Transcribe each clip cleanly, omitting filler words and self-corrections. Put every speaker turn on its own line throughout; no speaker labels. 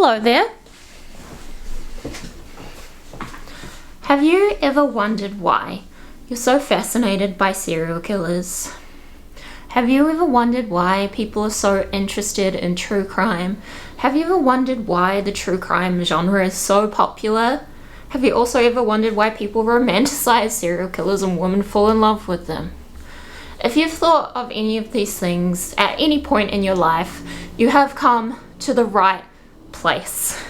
Hello there. Have you ever wondered why you're so fascinated by serial killers? Have you ever wondered why people are so interested in true crime? Have you ever wondered why the true crime genre is so popular? Have you also ever wondered why people romanticize serial killers and women fall in love with them? If you've thought of any of these things at any point in your life, you have come to the right place.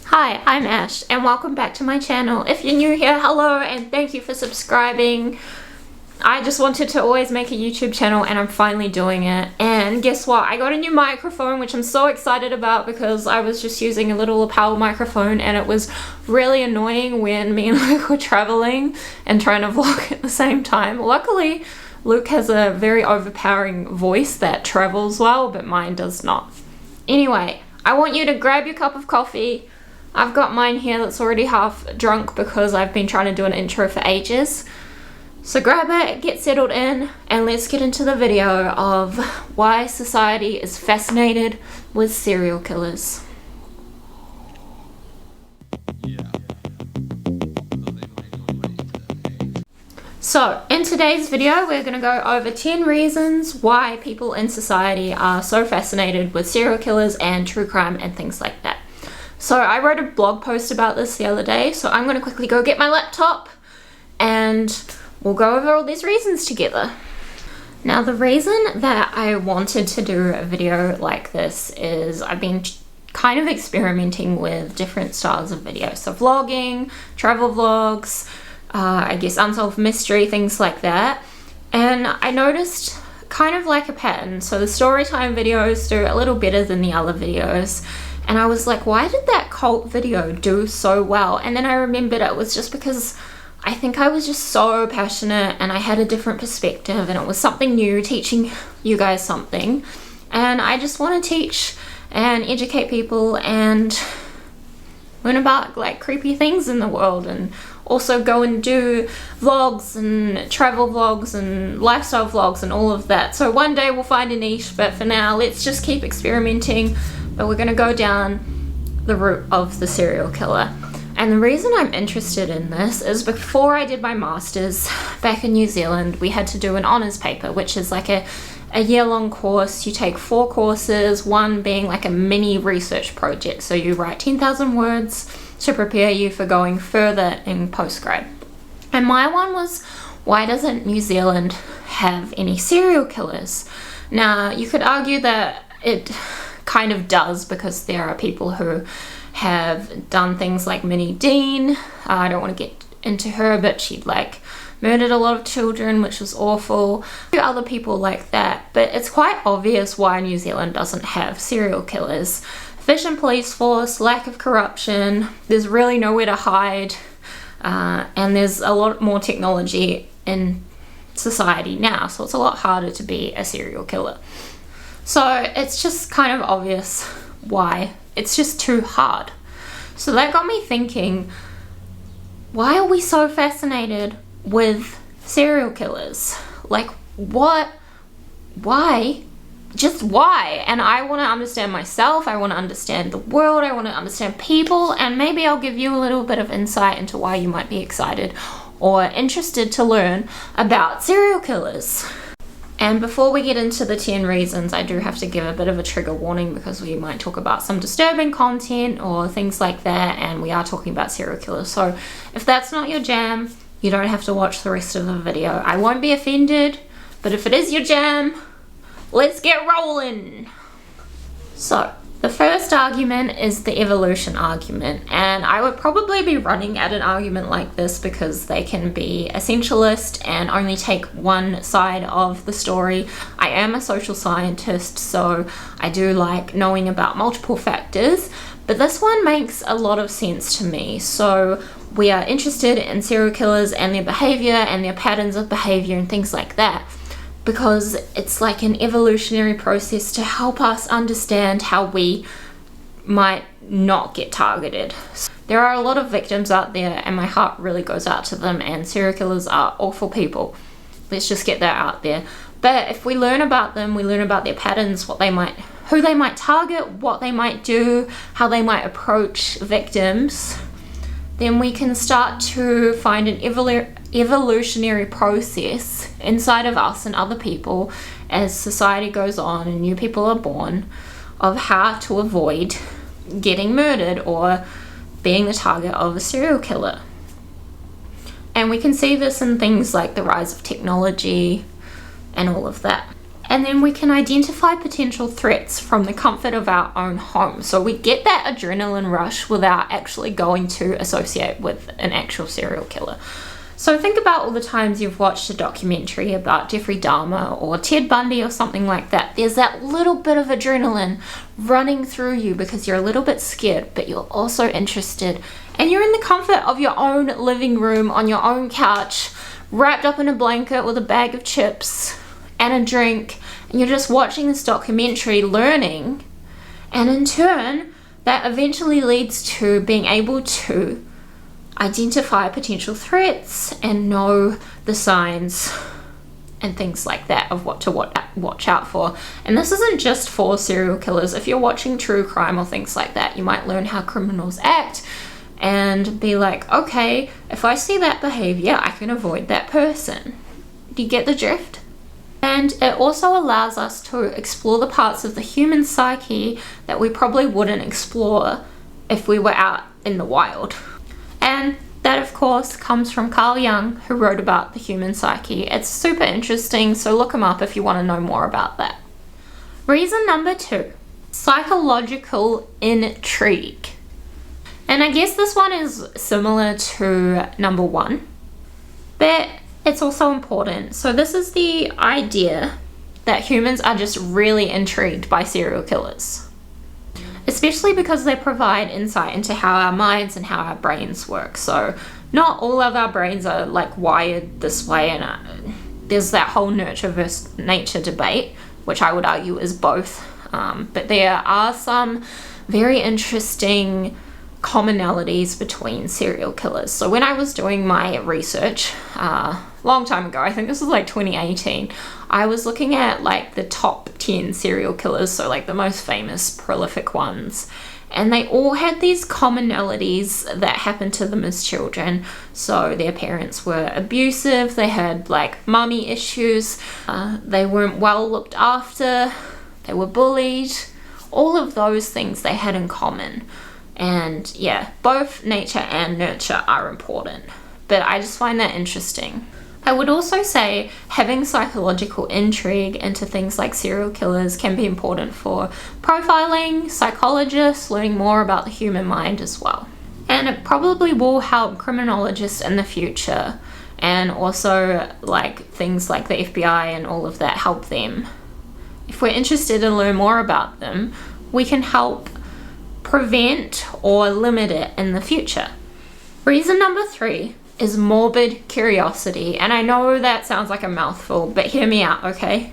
Hi, I'm Ash and welcome back to my channel. If you're new here, hello and thank you for subscribing. I just wanted to always make a YouTube channel and I'm finally doing it. And guess what? I got a new microphone, which I'm so excited about because I was just using a little lapel microphone and it was really annoying when me and Luke were traveling and trying to vlog at the same time. Luckily, Luke has a very overpowering voice that travels well, but mine does not. Anyway, I want you to grab your cup of coffee. I've got mine here that's already half drunk because I've been trying to do an intro for ages. So grab it, get settled in, and let's get into the video of why society is fascinated with serial killers. So, in today's video, we're going to go over 10 reasons why people in society are so fascinated with serial killers and true crime and things like that. So, I wrote a blog post about this the other day, so I'm going to quickly go get my laptop and we'll go over all these reasons together. Now, the reason that I wanted to do a video like this is I've been kind of experimenting with different styles of video. So, vlogging, travel vlogs, I guess unsolved mystery, things like that. And I noticed kind of like a pattern. So the story time videos do a little better than the other videos. And I was like, why did that cult video do so well? And then I remembered it was just because I think I was just so passionate and I had a different perspective and it was something new, teaching you guys something. And I just want to teach and educate people and learn about like creepy things in the world, and also go and do vlogs and travel vlogs and lifestyle vlogs and all of that. So one day we'll find a niche, but for now let's just keep experimenting. But we're going to go down the route of the serial killer. And the reason I'm interested in this is before I did my masters back in New Zealand, we had to do an honours paper, which is like a year-long course. You take 4 courses, one being like a mini research project. So you write 10,000 words to prepare you for going further in postgrad. And my one was, why doesn't New Zealand have any serial killers? Now, you could argue that it kind of does because there are people who have done things like Minnie Dean. I don't want to get into her, but she'd like murdered a lot of children, which was awful. A few other people like that, but it's quite obvious why New Zealand doesn't have serial killers. Efficient police force, lack of corruption, there's really nowhere to hide, and there's a lot more technology in society now, so it's a lot harder to be a serial killer. So it's just kind of obvious why. It's just too hard. So that got me thinking, why are we so fascinated with serial killers? Like, what? Why? Just why? And I want to understand myself, I want to understand the world, I want to understand people, and maybe I'll give you a little bit of insight into why you might be excited or interested to learn about serial killers. And before we get into the 10 reasons, I do have to give a bit of a trigger warning because we might talk about some disturbing content or things like that, and we are talking about serial killers. So if that's not your jam, you don't have to watch the rest of the video. I won't be offended, but if it is your jam, let's get rolling. So, the first argument is the evolution argument, and I would probably be running at an argument like this because they can be essentialist and only take one side of the story. I am a social scientist, so I do like knowing about multiple factors, but this one makes a lot of sense to me. So, we are interested in serial killers and their behavior and their patterns of behavior and things like that, because it's like an evolutionary process to help us understand how we might not get targeted. There are a lot of victims out there and my heart really goes out to them, and serial killers are awful people. Let's just get that out there. But if we learn about them, we learn about their patterns, what they might who they might target, what they might do, how they might approach victims, then we can start to find an evolutionary process inside of us and other people as society goes on and new people are born, of how to avoid getting murdered or being the target of a serial killer. And we can see this in things like the rise of technology and all of that. And then we can identify potential threats from the comfort of our own home. So we get that adrenaline rush without actually going to associate with an actual serial killer. So think about all the times you've watched a documentary about Jeffrey Dahmer or Ted Bundy or something like that. There's that little bit of adrenaline running through you because you're a little bit scared, but you're also interested. And you're in the comfort of your own living room, on your own couch, wrapped up in a blanket with a bag of chips and a drink, and you're just watching this documentary, learning. And in turn, that eventually leads to being able to identify potential threats and know the signs and things like that of what to watch out for. And this isn't just for serial killers. If you're watching true crime or things like that, you might learn how criminals act and be like, okay, if I see that behavior, I can avoid that person. Do you get the drift? And it also allows us to explore the parts of the human psyche that we probably wouldn't explore if we were out in the wild. And that, of course, comes from Carl Jung, who wrote about the human psyche. It's super interesting, so look him up if you want to know more about that. Reason number 2, psychological intrigue. And I guess this one is similar to number 1, but it's also important. So this is the idea that humans are just really intrigued by serial killers, especially because they provide insight into how our minds and how our brains work. So not all of our brains are like wired this way, and there's that whole nurture versus nature debate, which I would argue is both. But there are some very interesting commonalities between serial killers. So when I was doing my research long time ago, I think this was like 2018, I was looking at like the top 10 serial killers, so like the most famous prolific ones, and they all had these commonalities that happened to them as children. So their parents were abusive, they had like mommy issues, they weren't well looked after, they were bullied, all of those things they had in common. And yeah, both nature and nurture are important, but I just find that interesting. I would also say having psychological intrigue into things like serial killers can be important for profiling, psychologists, learning more about the human mind as well. And it probably will help criminologists in the future, and also like things like the FBI and all of that help them. If we're interested to learn more about them, we can help prevent or limit it in the future. Reason number 3 is morbid curiosity. And I know that sounds like a mouthful, but hear me out, okay?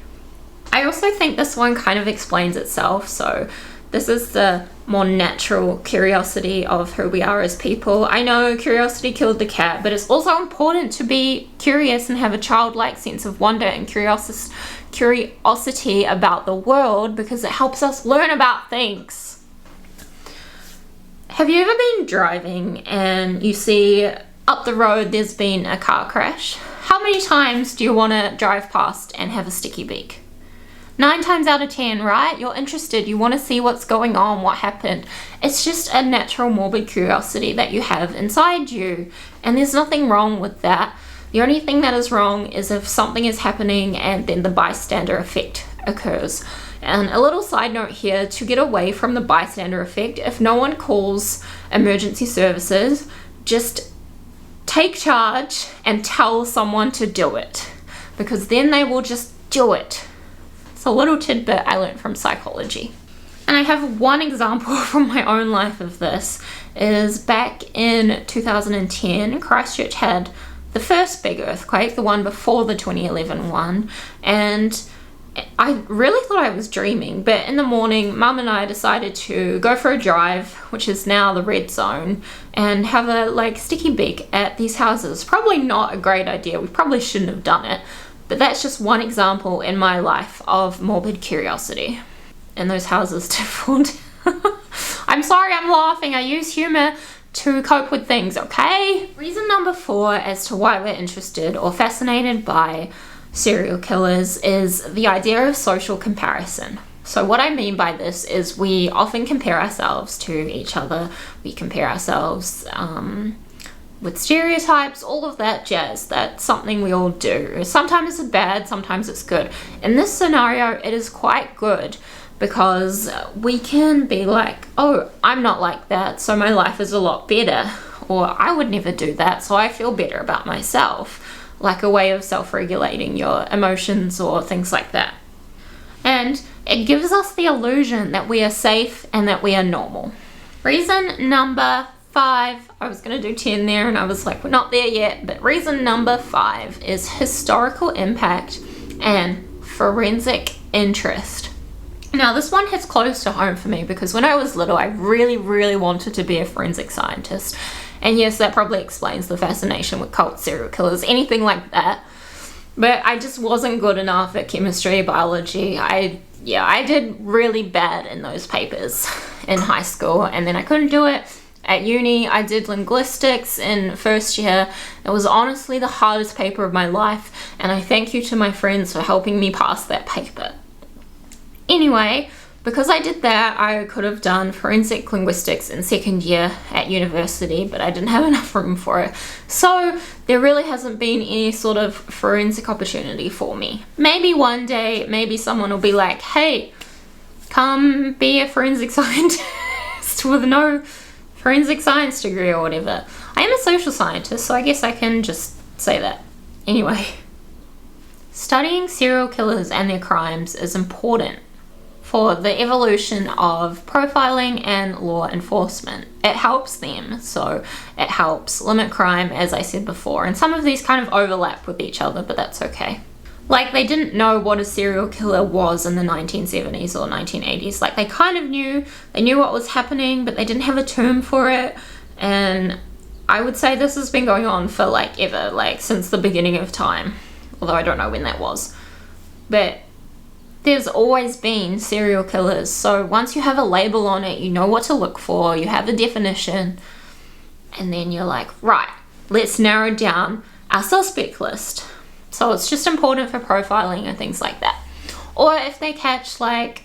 I also think this one kind of explains itself. So this is the more natural curiosity of who we are as people. I know curiosity killed the cat, but it's also important to be curious and have a childlike sense of wonder and curiosity about the world, because it helps us learn about things. Have you ever been driving and you see up the road there's been a car crash? How many times do you want to drive past and have a sticky beak? 9 times out of 10, right? You're interested, you want to see what's going on, what happened. It's just a natural morbid curiosity that you have inside you, and there's nothing wrong with that. The only thing that is wrong is if something is happening and then the bystander effect occurs. And a little side note here, to get away from the bystander effect, if no one calls emergency services, just take charge and tell someone to do it, because then they will just do it. It's a little tidbit I learned from psychology. And I have one example from my own life of this, is back in 2010, Christchurch had the first big earthquake, the one before the 2011 one, and I really thought I was dreaming, but in the morning, Mum and I decided to go for a drive, which is now the red zone, and have a sticky beak at these houses. Probably not a great idea. We probably shouldn't have done it, but that's just one example in my life of morbid curiosity. in those houses to fall down. I'm sorry, I'm laughing. I use humor to cope with things, okay? Reason number 4 as to why we're interested or fascinated by serial killers is the idea of social comparison. So what I mean by this is we often compare ourselves to each other. We compare ourselves with stereotypes, all of that jazz. That's something we all do. Sometimes it's bad, sometimes it's good. In this scenario, it is quite good because we can be like, oh, I'm not like that, so my life is a lot better. Or I would never do that, so I feel better about myself. Like a way of self-regulating your emotions or things like that. And it gives us the illusion that we are safe and that we are normal. Reason number 5, I was going to do 10 there and I was like, we're not there yet, but reason number 5 is historical impact and forensic interest. Now this one hits close to home for me because when I was little, I really wanted to be a forensic scientist. And yes, that probably explains the fascination with cult serial killers, anything like that. But I just wasn't good enough at chemistry, biology. I did really bad in those papers in high school, and then I couldn't do it at uni. I did linguistics in first year. It was honestly the hardest paper of my life, and I thank you to my friends for helping me pass that paper. Anyway, because I did that, I could have done forensic linguistics in second year at university, but I didn't have enough room for it. So there really hasn't been any sort of forensic opportunity for me. Maybe one day, maybe someone will be like, hey, come be a forensic scientist with no forensic science degree or whatever. I am a social scientist, so I guess I can just say that. Anyway, studying serial killers and their crimes is important for the evolution of profiling and law enforcement. It helps them, so it helps limit crime, as I said before, and some of these kind of overlap with each other, but that's okay. Like, they didn't know what a serial killer was in the 1970s or 1980s. Like, they kind of knew, they knew what was happening, but they didn't have a term for it, and I would say this has been going on for like ever, like since the beginning of time, although I don't know when that was. But there's always been serial killers, so once you have a label on it, you know what to look for, you have a definition, and then you're like, right, let's narrow down our suspect list. So it's just important for profiling and things like that. Or if they catch like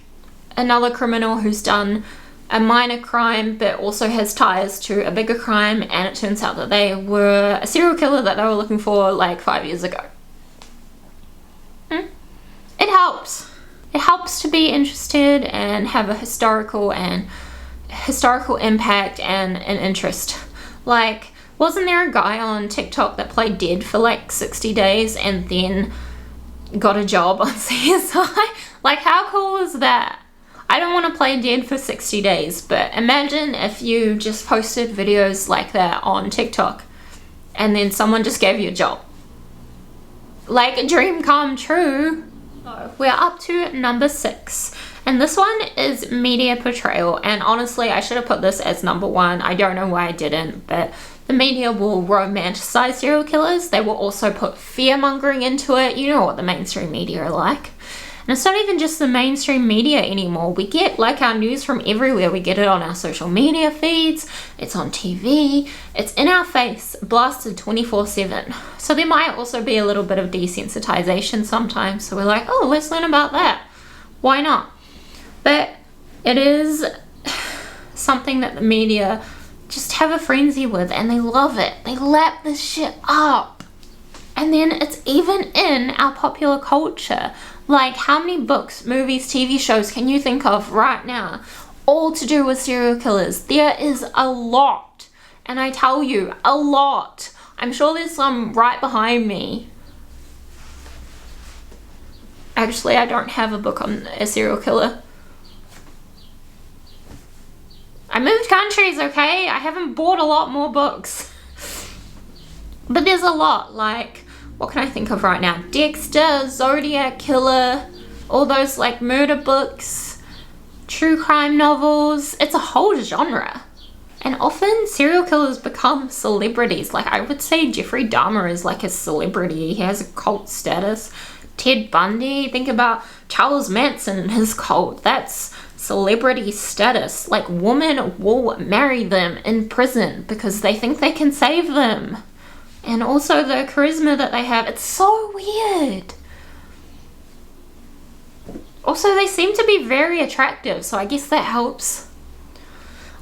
another criminal who's done a minor crime but also has ties to a bigger crime, and it turns out that they were a serial killer that they were looking for like 5 years ago. It helps. It helps to be interested and have a historical impact and an interest. Like, wasn't there a guy on TikTok that played dead for like 60 days and then got a job on CSI? Like, how cool is that? I don't want to play dead for 60 days, but imagine if you just posted videos like that on TikTok and then someone just gave you a job. Like a dream come true. So we're up to number 6, and this one is media portrayal, and honestly I should have put this as number 1. I don't know why I didn't, but the media will romanticize serial killers. They will also put fear-mongering into it. You know what the mainstream media are like. And it's not even just the mainstream media anymore. We get like our news from everywhere. We get it on our social media feeds, it's on TV, it's in our face, blasted 24/7. So there might also be a little bit of desensitization sometimes. So we're like, oh, let's learn about that. Why not? But it is something that the media just have a frenzy with, and they love it. They lap this shit up. And then it's even in our popular culture. Like, how many books, movies, TV shows can you think of right now all to do with serial killers? There is a lot. And I tell you, a lot. I'm sure there's some right behind me. Actually, I don't have a book on a serial killer. I moved countries, okay? I haven't bought a lot more books. But there's a lot, like, what can I think of right now? Dexter, Zodiac Killer, all those like murder books, true crime novels. It's a whole genre. And often serial killers become celebrities. Like, I would say Jeffrey Dahmer is like a celebrity. He has a cult status. Ted Bundy, think about Charles Manson and his cult. That's celebrity status. Like, women will marry them in prison because they think they can save them. And also the charisma that they have. It's so weird. Also, they seem to be very attractive, so I guess that helps.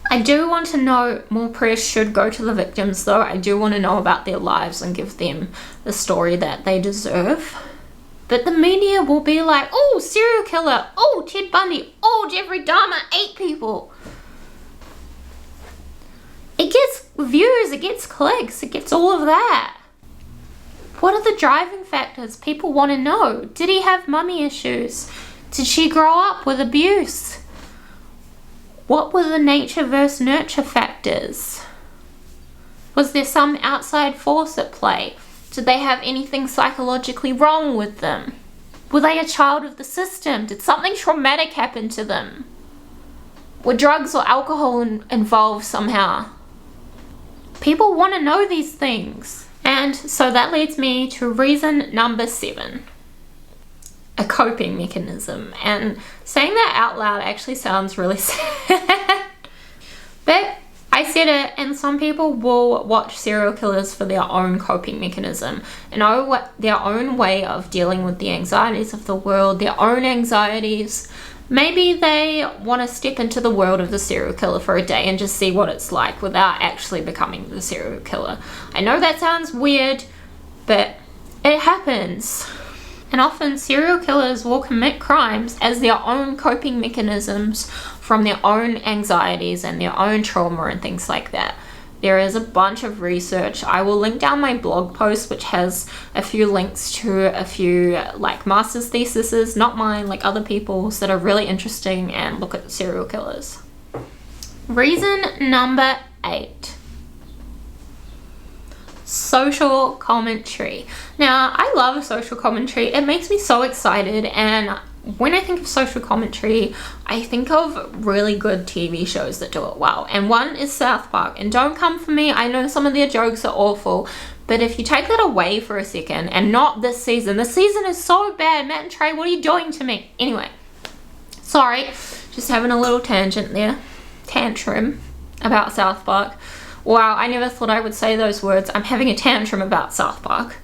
I do want to know more press should go to the victims, though. I do want to know about their lives and give them the story that they deserve. But the media will be like, oh, serial killer, oh, Ted Bundy, oh, Jeffrey Dahmer, 8 people. It gets views, it gets clicks, it gets all of that. What are the driving factors? People want to know. Did he have mummy issues? Did she grow up with abuse? What were the nature versus nurture factors? Was there some outside force at play? Did they have anything psychologically wrong with them? Were they a child of the system? Did something traumatic happen to them? Were drugs or alcohol involved somehow? People want to know these things. And so that leads me to reason number 7. A coping mechanism. And saying that out loud actually sounds really sad. But I said it, and some people will watch serial killers for their own coping mechanism and their own way of dealing with the anxieties of the world, their own anxieties. Maybe they want to step into the world of the serial killer for a day and just see what it's like without actually becoming the serial killer. I know that sounds weird, but it happens. And often serial killers will commit crimes as their own coping mechanisms from their own anxieties and their own trauma and things like that. There is a bunch of research. I will link down my blog post, which has a few links to a few like master's theses, not mine, like other people's, that are really interesting and look at serial killers. Reason number 8. Social commentary. Now, I love social commentary. It makes me so excited, and when I think of social commentary, I think of really good TV shows that do it well. And one is South Park. And don't come for me, I know some of their jokes are awful, but if you take that away for a second, and not this season is so bad. Matt and Trey, what are you doing to me? Anyway, sorry, just having a little tangent there. Tantrum about South Park. Wow, I never thought I would say those words. I'm having a tantrum about South Park.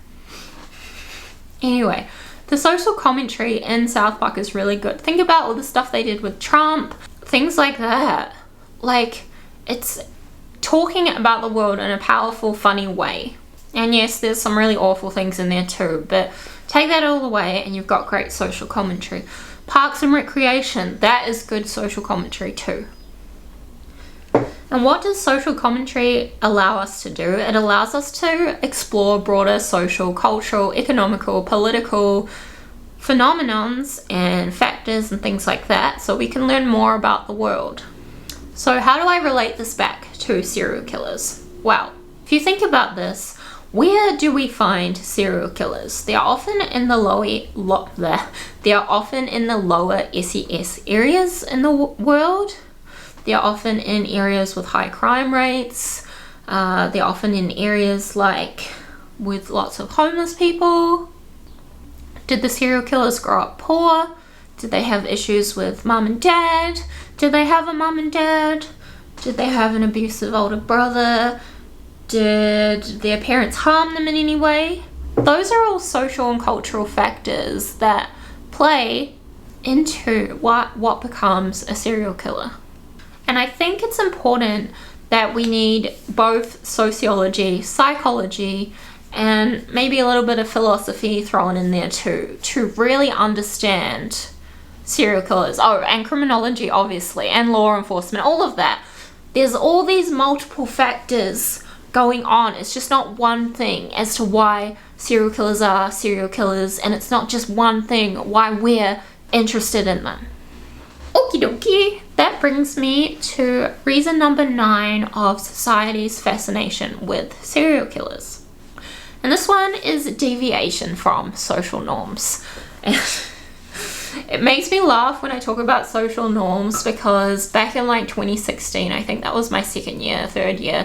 Anyway, the social commentary in South Park is really good. Think about all the stuff they did with Trump, things like that. Like, it's talking about the world in a powerful, funny way. And yes, there's some really awful things in there too, but take that all away and you've got great social commentary. Parks and Recreation, that is good social commentary too. And what does social commentary allow us to do? It allows us to explore broader social, cultural, economical, political phenomenons and factors and things like that, so we can learn more about the world. So how do I relate this back to serial killers? Well, if you think about this, where do we find serial killers? They are often in the lower SES areas in the world. They're often in areas with high crime rates. They're often in areas like with lots of homeless people. Did the serial killers grow up poor? Did they have issues with mum and dad? Did they have a mum and dad? Did they have an abusive older brother? Did their parents harm them in any way? Those are all social and cultural factors that play into what becomes a serial killer. And I think it's important that we need both sociology, psychology, and maybe a little bit of philosophy thrown in there too, to really understand serial killers. Oh, and criminology, obviously, and law enforcement, all of that. There's all these multiple factors going on. It's just not one thing as to why serial killers are serial killers, and it's not just one thing why we're interested in them. Okie dokie. That brings me to reason number 9 of society's fascination with serial killers. And this one is deviation from social norms. It makes me laugh when I talk about social norms because back in like 2016, I think that was my third year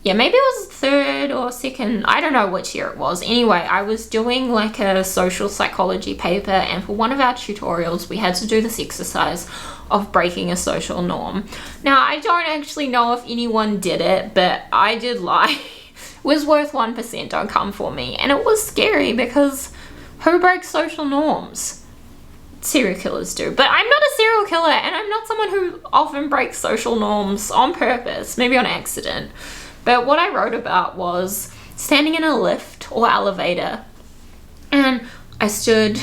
yeah, maybe it was third or second, I don't know which year it was. Anyway, I was doing like a social psychology paper, and for one of our tutorials we had to do this exercise of breaking a social norm. Now, I don't actually know if anyone did it, but I did lie. It was worth 1%, don't come for me. And it was scary because who breaks social norms? Serial killers do. But I'm not a serial killer, and I'm not someone who often breaks social norms on purpose, maybe on accident. But what I wrote about was standing in a lift or elevator, and I stood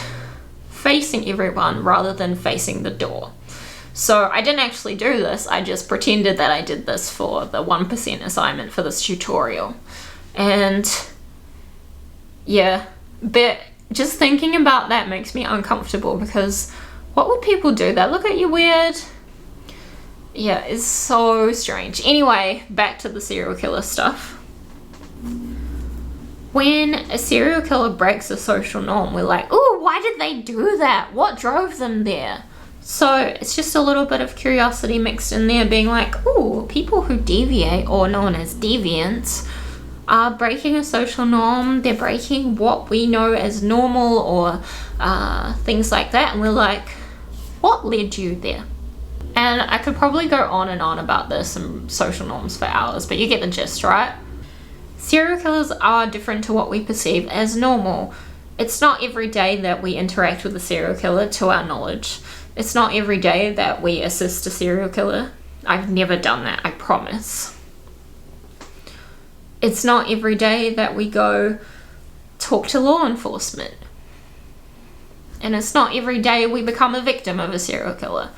facing everyone rather than facing the door. So I didn't actually do this, I just pretended that I did this for the 1% assignment for this tutorial. And yeah, but just thinking about that makes me uncomfortable, because what would people do? They look at you weird. Yeah, it's so strange. Anyway, back to the serial killer stuff. When a serial killer breaks a social norm, we're like, oh, why did they do that? What drove them there? So it's just a little bit of curiosity mixed in there, being like, oh, people who deviate, or known as deviants, are breaking a social norm. They're breaking what we know as normal, or things like that. And we're like, what led you there? And I could probably go on and on about this and social norms for hours, but you get the gist, right? Serial killers are different to what we perceive as normal. It's not every day that we interact with a serial killer to our knowledge. It's not every day that we assist a serial killer. I've never done that, I promise. It's not every day that we go talk to law enforcement. And it's not every day we become a victim of a serial killer.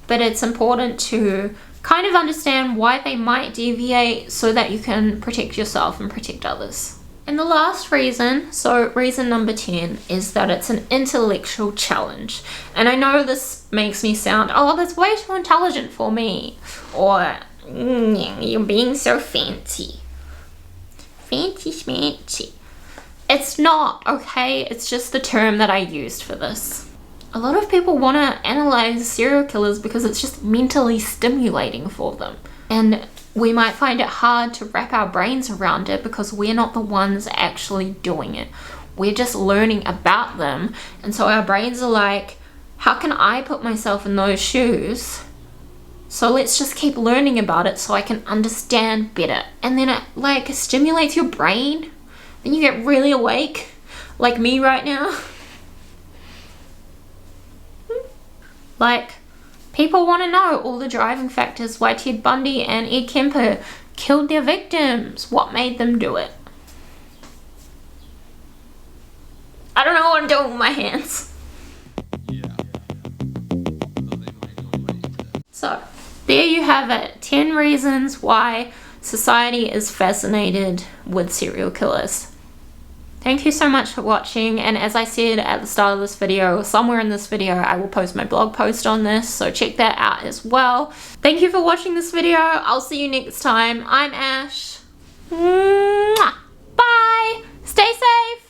But it's important to kind of understand why they might deviate so that you can protect yourself and protect others. And the last reason, so reason number 10, is that it's an intellectual challenge. And I know this makes me sound, oh, that's way too intelligent for me. Or, you're being so fancy. Fancy schmancy. It's not, okay? It's just the term that I used for this. A lot of people want to analyze serial killers because it's just mentally stimulating for them. And we might find it hard to wrap our brains around it because we're not the ones actually doing it. We're just learning about them. And so our brains are like, how can I put myself in those shoes? So let's just keep learning about it so I can understand better. And then it like stimulates your brain. Then you get really awake, like me right now. Like, people want to know all the driving factors why Ted Bundy and Ed Kemper killed their victims. What made them do it? I don't know what I'm doing with my hands. So, there you have it. 10 reasons why society is fascinated with serial killers. Thank you so much for watching, and as I said at the start of this video, somewhere in this video I will post my blog post on this, so check that out as well. Thank you for watching this video. I'll see you next time. I'm Ash. Mwah! Bye! Stay safe!